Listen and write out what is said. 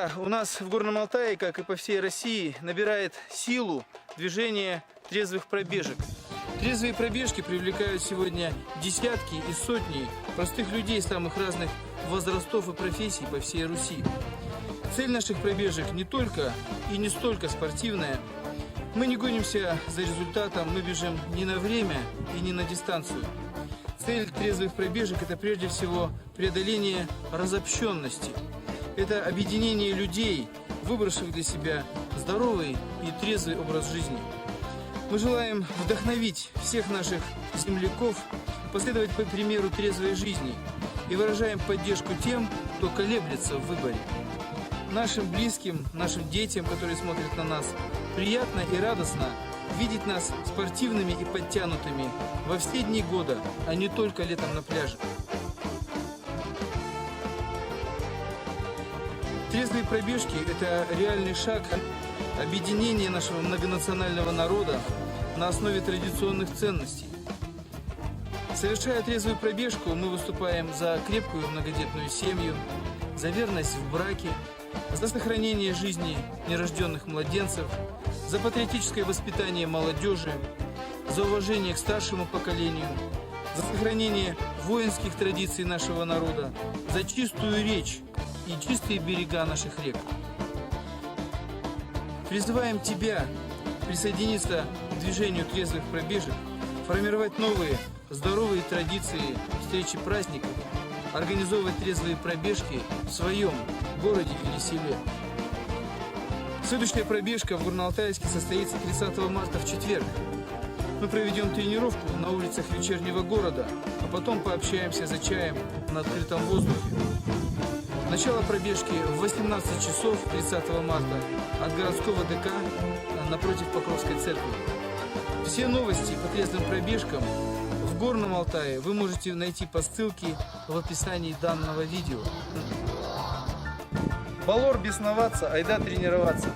Друзья, у нас в Горном Алтае, как и по всей России, набирает силу движение трезвых пробежек. Трезвые пробежки привлекают сегодня десятки и сотни простых людей самых разных возрастов и профессий по всей Руси. Цель наших пробежек не только и не столько спортивная. Мы не гонимся за результатом, мы бежим не на время и не на дистанцию. Цель трезвых пробежек – это прежде всего преодоление разобщенности. Это объединение людей, выбравших для себя здоровый и трезвый образ жизни. Мы желаем вдохновить всех наших земляков последовать по примеру трезвой жизни и выражаем поддержку тем, кто колеблется в выборе. Нашим близким, нашим детям, которые смотрят на нас, приятно и радостно видеть нас спортивными и подтянутыми во все дни года, а не только летом на пляже. Трезвые пробежки – это реальный шаг объединения нашего многонационального народа на основе традиционных ценностей. Совершая трезвую пробежку, мы выступаем за крепкую многодетную семью, за верность в браке, за сохранение жизни нерожденных младенцев, за патриотическое воспитание молодежи, за уважение к старшему поколению, за сохранение воинских традиций нашего народа, за чистую речь и чистые берега наших рек. Призываем тебя присоединиться к движению трезвых пробежек, формировать новые здоровые традиции встречи праздников, организовывать трезвые пробежки в своем городе или селе. Следующая пробежка в Горно-Алтайске состоится 30 марта в четверг. Мы проведем тренировку на улицах вечернего города, а потом пообщаемся за чаем на открытом воздухе. Начало пробежки в 18 часов 30 марта от городского ДК напротив Покровской церкви. Все новости по трезвым пробежкам в Горном Алтае вы можете найти по ссылке в описании данного видео. Балор бесноваться, айда тренироваться.